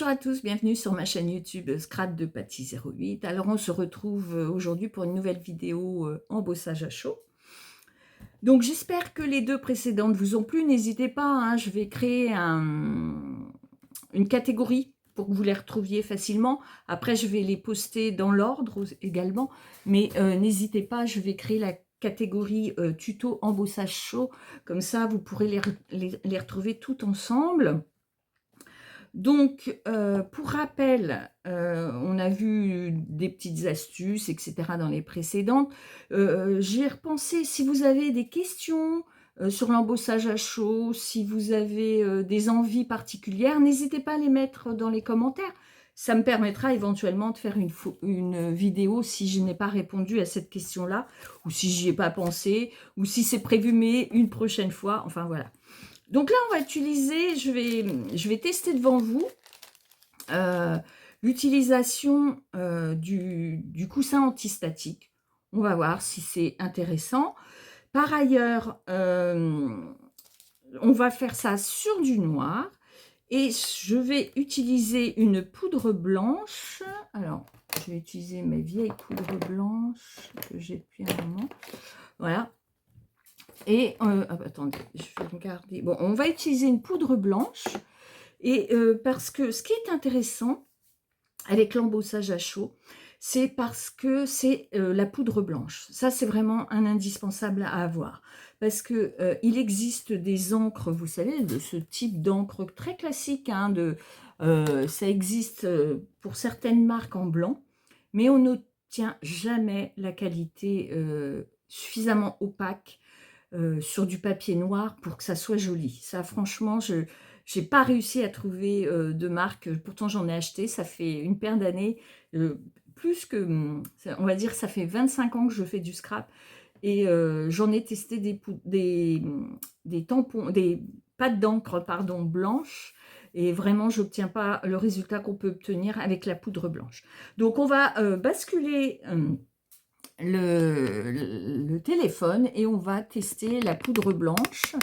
Bonjour à tous, bienvenue sur ma chaîne YouTube Scrap de Patty 08. Alors on se retrouve aujourd'hui pour une nouvelle vidéo embossage à chaud. Donc j'espère que les deux précédentes vous ont plu. N'hésitez pas, hein, je vais créer une catégorie pour que vous les retrouviez facilement. Après je vais les poster dans l'ordre également. Mais n'hésitez pas, je vais créer la catégorie tuto embossage chaud. Comme ça vous pourrez les retrouver tout ensemble. Donc, pour rappel, on a vu des petites astuces, etc. dans les précédentes. J'y ai repensé. Si vous avez des questions sur l'embossage à chaud, si vous avez des envies particulières, n'hésitez pas à les mettre dans les commentaires. Ça me permettra éventuellement de faire une vidéo si je n'ai pas répondu à cette question-là, ou si j'y ai pas pensé, ou si c'est prévu, mais une prochaine fois. Enfin, voilà. Donc là, on va utiliser, je vais tester devant vous l'utilisation du coussin antistatique. On va voir si c'est intéressant. Par ailleurs, on va faire ça sur du noir. Et je vais utiliser une poudre blanche. Alors, je vais utiliser mes vieilles poudres blanches que j'ai depuis un moment. Voilà. Et attendez, je vais regarder. Bon, on va utiliser une poudre blanche. Et parce que ce qui est intéressant avec l'embossage à chaud, c'est parce que c'est la poudre blanche. Ça, c'est vraiment un indispensable à avoir. Parce que il existe des encres, vous savez, de ce type d'encre très classique. Hein, ça existe pour certaines marques en blanc, mais on n'obtient jamais la qualité suffisamment opaque sur du papier noir pour que ça soit joli. Ça, franchement, je n'ai pas réussi à trouver de marque. Pourtant, j'en ai acheté. Ça fait une paire d'années. Plus que, on va dire, ça fait 25 ans que je fais du scrap. Et j'en ai testé des tampons, des pâtes d'encre, pardon, blanches. Et vraiment, je n'obtiens pas le résultat qu'on peut obtenir avec la poudre blanche. Donc, on va basculer le téléphone et on va tester la poudre blanche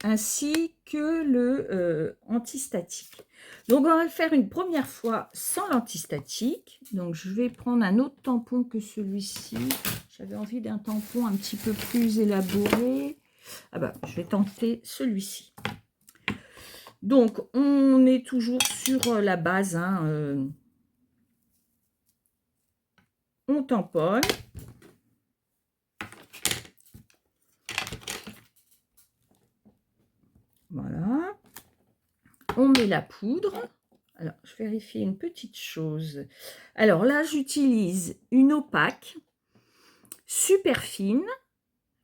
ainsi que le antistatique. Donc on va le faire une première fois sans l'antistatique. Donc je vais prendre un autre tampon que celui-ci. J'avais envie d'un tampon un petit peu plus élaboré. Ah bah, je vais tenter celui-ci. Donc on est toujours sur la base, hein, on tamponne. Voilà. On met la poudre. Alors, je vérifie une petite chose. Alors là, j'utilise une opaque, super fine,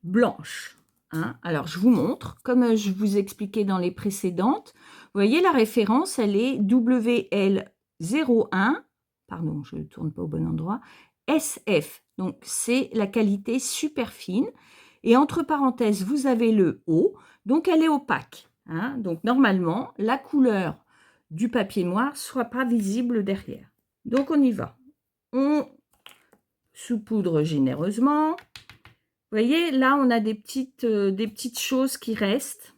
blanche. Hein. Alors, je vous montre, comme je vous expliquais dans les précédentes. Vous voyez, la référence, elle est WL01. Pardon, je ne tourne pas au bon endroit. SF. Donc, c'est la qualité super fine. Et entre parenthèses, vous avez le O. Donc, elle est opaque. Hein. Donc, normalement, la couleur du papier noir ne soit pas visible derrière. Donc, on y va. On saupoudre généreusement. Vous voyez, là, on a des petites choses qui restent.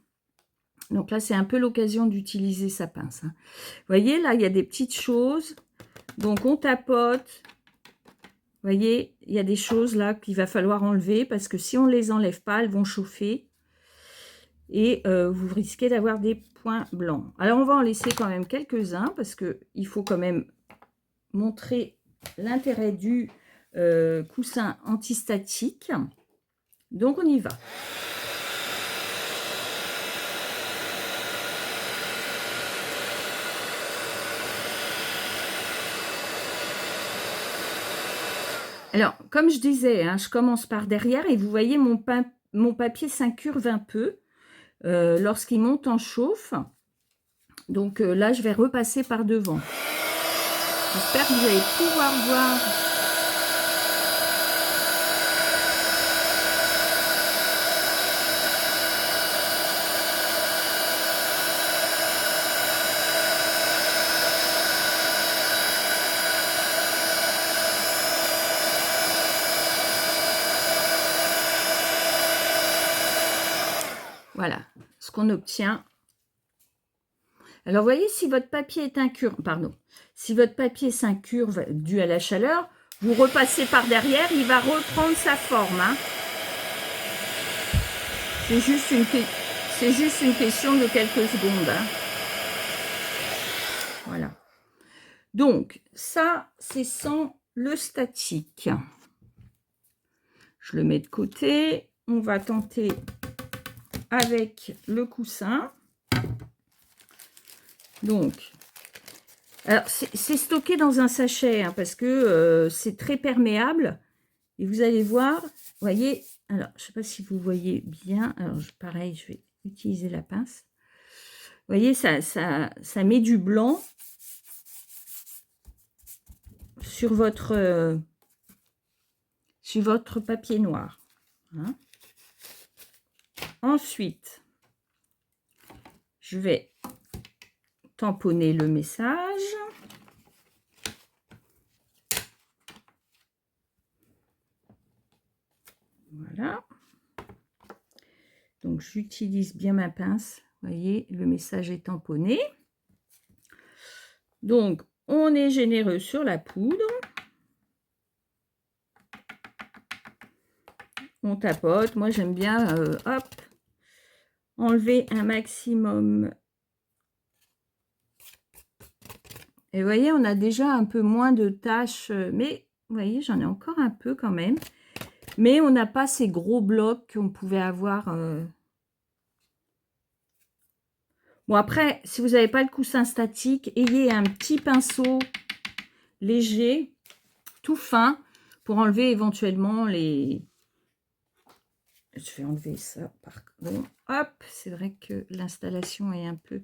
Donc là, c'est un peu l'occasion d'utiliser sa pince. Hein. Vous voyez, là, il y a des petites choses. Donc, on tapote. Vous voyez, il y a des choses là qu'il va falloir enlever parce que si on ne les enlève pas, elles vont chauffer. Et vous risquez d'avoir des points blancs. Alors, on va en laisser quand même quelques-uns parce qu'il faut quand même montrer l'intérêt du coussin antistatique. Donc, on y va. Alors, comme je disais, hein, je commence par derrière et vous voyez, mon papier s'incurve un peu lorsqu'il monte en chauffe. Donc là, je vais repasser par devant. J'espère que vous allez pouvoir voir. Voilà ce qu'on obtient. Alors, vous voyez, si votre papier est incurvé, pardon, si votre papier s'incurve dû à la chaleur, vous repassez par derrière, il va reprendre sa forme. Hein. C'est juste une question de quelques secondes. Hein. Voilà. Donc, ça, c'est sans le statique. Je le mets de côté. On va tenter avec le coussin. Donc, alors c'est stocké dans un sachet, hein, parce que c'est très perméable. Et vous allez voir, vous voyez, alors je ne sais pas si vous voyez bien. Alors pareil, je vais utiliser la pince. Vous voyez, ça met du blanc sur votre papier noir. Hein. Ensuite, je vais tamponner le message. Voilà. Donc, j'utilise bien ma pince. Vous voyez, le message est tamponné. Donc, on est généreux sur la poudre. On tapote. Moi, j'aime bien, hop, enlever un maximum. Et vous voyez, on a déjà un peu moins de taches, mais vous voyez, j'en ai encore un peu quand même. Mais on n'a pas ces gros blocs qu'on pouvait avoir. Bon, après, si vous n'avez pas le coussin statique, ayez un petit pinceau léger, tout fin, pour enlever éventuellement les... Je vais enlever ça, pardon. Hop, c'est vrai que l'installation est un peu...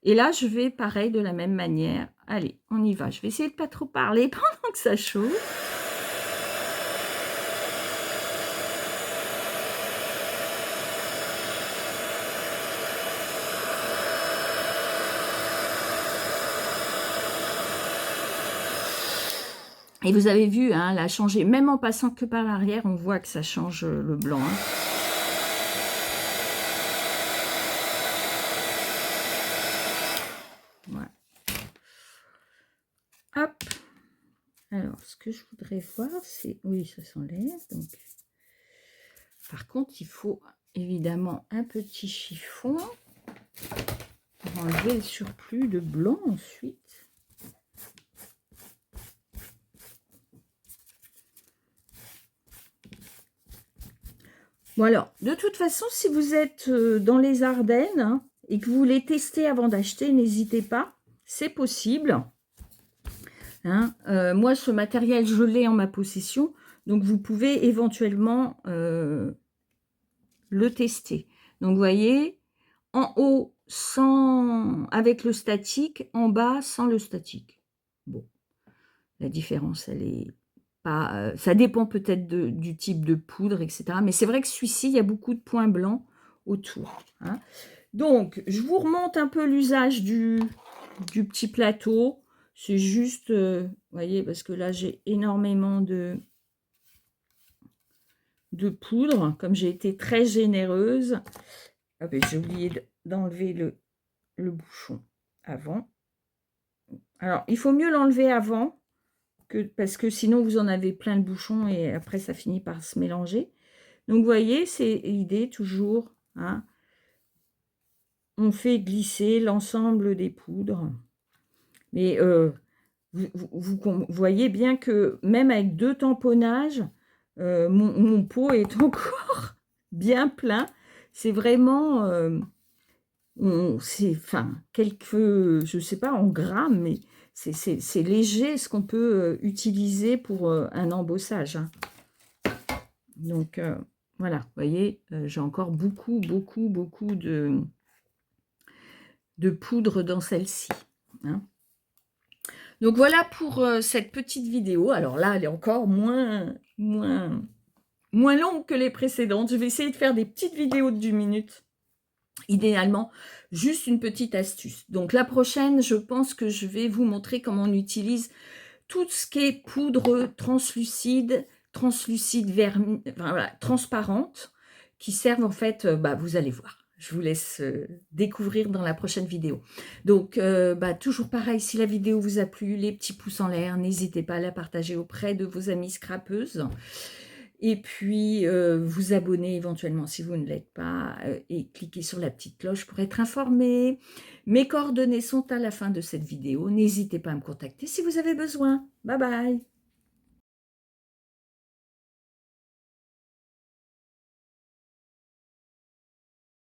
Et là, je vais, pareil, de la même manière. Allez, on y va. Je vais essayer de ne pas trop parler pendant que ça chauffe. Et vous avez vu, hein, elle a changé. Même en passant que par l'arrière, on voit que ça change le blanc. Hein. Voilà. Hop. Alors, ce que je voudrais voir, c'est... Oui, ça s'enlève. Donc, par contre, il faut évidemment un petit chiffon pour enlever le surplus de blanc ensuite. Bon alors, de toute façon, si vous êtes dans les Ardennes hein, et que vous voulez tester avant d'acheter, n'hésitez pas, c'est possible. Hein, moi, ce matériel, je l'ai en ma possession, donc vous pouvez éventuellement le tester. Donc, vous voyez, en haut, avec le statique, en bas, sans le statique. Bon, la différence, elle est... Pas, ça dépend peut-être du type de poudre, etc. Mais c'est vrai que celui-ci, il y a beaucoup de points blancs autour. Hein. Donc, je vous remonte un peu l'usage du petit plateau. C'est juste, vous voyez, parce que là, j'ai énormément de poudre. Comme j'ai été très généreuse. Ah ben, j'ai oublié d'enlever le bouchon avant. Alors, il faut mieux l'enlever avant. Parce que sinon vous en avez plein le bouchon et après ça finit par se mélanger. Donc vous voyez, c'est l'idée toujours. Hein, on fait glisser l'ensemble des poudres. Mais vous voyez bien que même avec 2 tamponnages, mon pot est encore bien plein. C'est vraiment... c'est, enfin, je sais pas en grammes, mais c'est léger ce qu'on peut utiliser pour un embossage. Hein. Donc, voilà, vous voyez, j'ai encore beaucoup de poudre dans celle-ci. Hein. Donc, voilà pour cette petite vidéo. Alors là, elle est encore moins longue que les précédentes. Je vais essayer de faire des petites vidéos de 10 minutes. Idéalement, juste une petite astuce. Donc la prochaine, je pense que je vais vous montrer comment on utilise tout ce qui est poudre translucide enfin, voilà, transparente, qui servent en fait, vous allez voir. je vous laisse découvrir dans la prochaine vidéo. Donc, toujours pareil, si la vidéo vous a plu, les petits pouces en l'air, n'hésitez pas à la partager auprès de vos amies scrapeuses. Et puis, vous abonner éventuellement si vous ne l'êtes pas, et cliquez sur la petite cloche pour être informé. Mes coordonnées sont à la fin de cette vidéo. N'hésitez pas à me contacter si vous avez besoin. Bye bye.